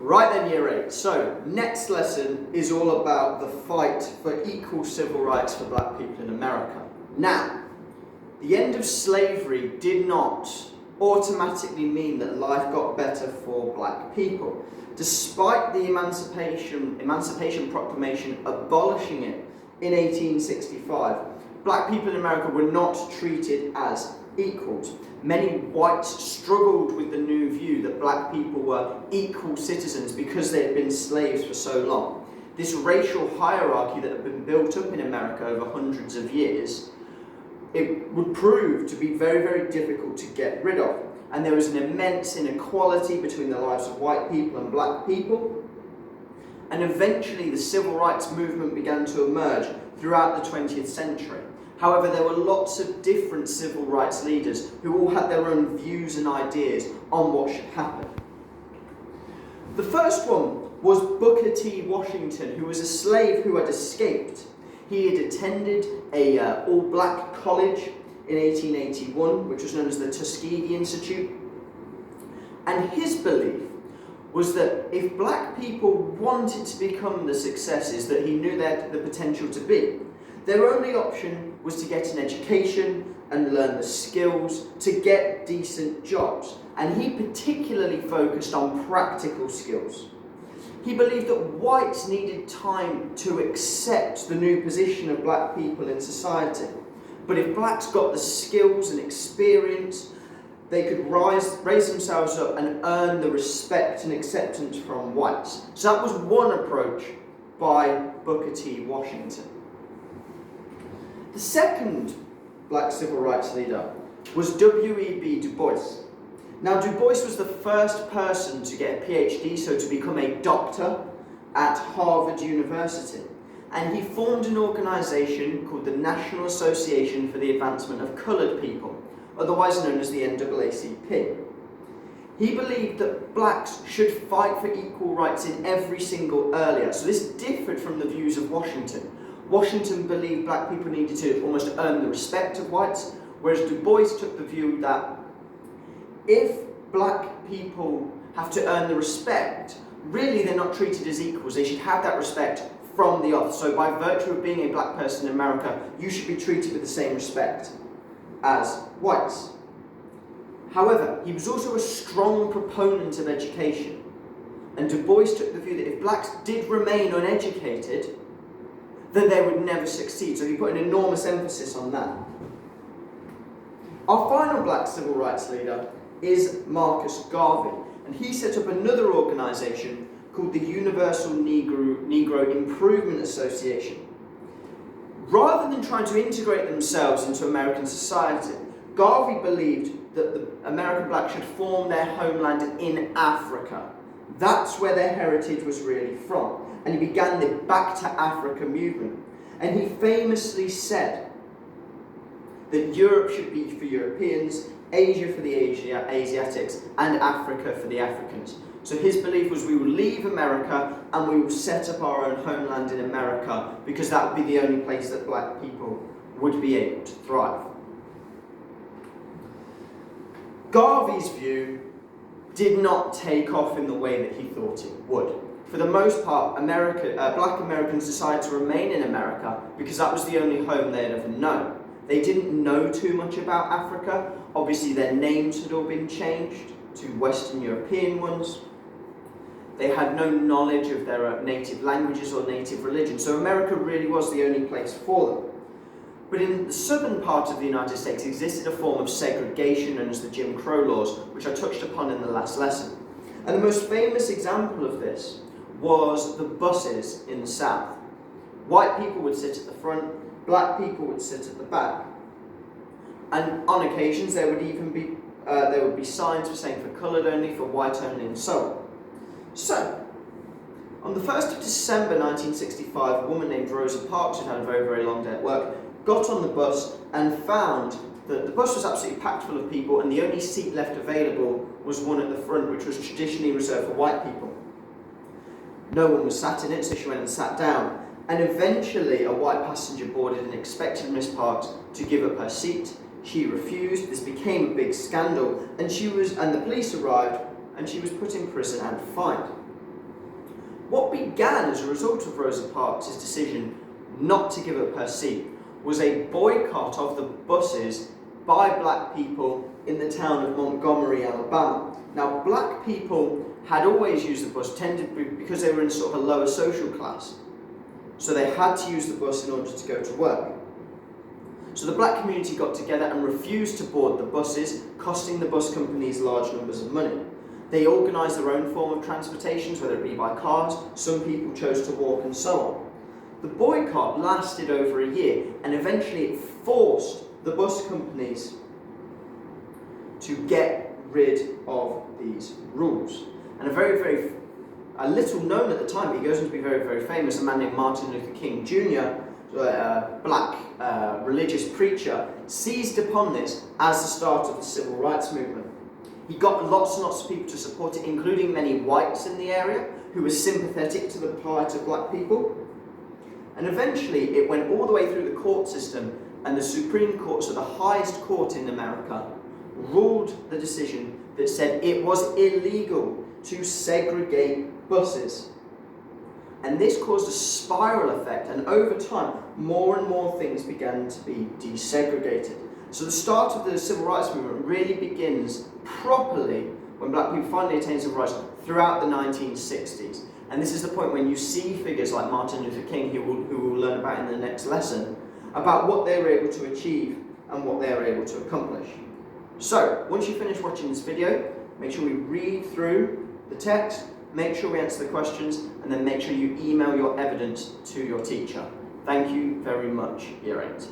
Right then, year 8. So, next lesson is all about the fight for equal civil rights for black people in America. Now, the end of slavery did not automatically mean that life got better for black people. Despite the Emancipation Proclamation abolishing it in 1865, black people in America were not treated as equals. Many whites struggled with the new view that black people were equal citizens because they had been slaves for so long. This racial hierarchy that had been built up in America over hundreds of years, it would prove to be very, very difficult to get rid of. And there was an immense inequality between the lives of white people and black people. And eventually the civil rights movement began to emerge throughout the 20th century. However, there were lots of different civil rights leaders who all had their own views and ideas on what should happen. The first one was Booker T. Washington, who was a slave who had escaped. He had attended a all-black college in 1881, which was known as the Tuskegee Institute. And his belief was that if black people wanted to become the successes that he knew they had the potential to be, their only option was to get an education and learn the skills to get decent jobs. And he particularly focused on practical skills. He believed that whites needed time to accept the new position of black people in society. But if blacks got the skills and experience, they could raise themselves up and earn the respect and acceptance from whites. So that was one approach by Booker T. Washington. The second black civil rights leader was W.E.B. Du Bois. Now, Du Bois was the first person to get a PhD, so to become a doctor at Harvard University. And he formed an organisation called the National Association for the Advancement of Coloured People, otherwise known as the NAACP. He believed that blacks should fight for equal rights in every single area. So this differed from the views of Washington. Washington believed black people needed to almost earn the respect of whites, whereas Du Bois took the view that if black people have to earn the respect, really they're not treated as equals. They should have that respect from the off. So by virtue of being a black person in America, you should be treated with the same respect as whites. However, he was also a strong proponent of education. And Du Bois took the view that if blacks did remain uneducated, then they would never succeed. So he put an enormous emphasis on that. Our final black civil rights leader is Marcus Garvey. And he set up another organisation called the Universal Negro Improvement Association. Rather than trying to integrate themselves into American society, Garvey believed that the American blacks should form their homeland in Africa. That's where their heritage was really from. And he began the Back to Africa movement. And he famously said that Europe should be for Europeans, Asia for the Asiatics, and Africa for the Africans. So his belief was we will leave America and we will set up our own homeland in America because that would be the only place that black people would be able to thrive. Garvey's view did not take off in the way that he thought it would. For the most part, black Americans decided to remain in America because that was the only home they had ever known. They didn't know too much about Africa. Obviously, their names had all been changed to Western European ones. They had no knowledge of their native languages or native religion, so America really was the only place for them. But in the southern part of the United States existed a form of segregation known as the Jim Crow laws, which I touched upon in the last lesson. And the most famous example of this was the buses in the South. White people would sit at the front, black people would sit at the back. And on occasions there would be signs for saying for coloured only, for white only, and so on. So, on the 1st of December 1965, a woman named Rosa Parks, who had a very, very long day at work, got on the bus and found that the bus was absolutely packed full of people and the only seat left available was one at the front, which was traditionally reserved for white people. No one was sat in it, so she went and sat down. And eventually a white passenger boarded and expected Miss Parks to give up her seat. She refused. This became a big scandal, and the police arrived and she was put in prison and fined. What began as a result of Rosa Parks' decision not to give up her seat was a boycott of the buses by black people in the town of Montgomery, Alabama. Now, black people had always used the bus, because they were in sort of a lower social class. So they had to use the bus in order to go to work. So the black community got together and refused to board the buses, costing the bus companies large numbers of money. They organised their own form of transportations, whether it be by cars, some people chose to walk, and so on. The boycott lasted over a year, and eventually it forced the bus companies to get rid of these rules. And a little known at the time, but he goes on to be very, very famous, a man named Martin Luther King Jr., a black religious preacher, seized upon this as the start of the civil rights movement. He got lots and lots of people to support it, including many whites in the area who were sympathetic to the plight of black people. And eventually it went all the way through the court system, and the Supreme Court, so the highest court in America, ruled the decision that said it was illegal to segregate buses. And this caused a spiral effect, and over time, more and more things began to be desegregated. So the start of the civil rights movement really begins properly when black people finally attain civil rights throughout the 1960s. And this is the point when you see figures like Martin Luther King, who we'll learn about in the next lesson, about what they were able to achieve and what they were able to accomplish. So, once you finish watching this video, make sure we read through the text, make sure we answer the questions, and then make sure you email your evidence to your teacher. Thank you very much, Year 8.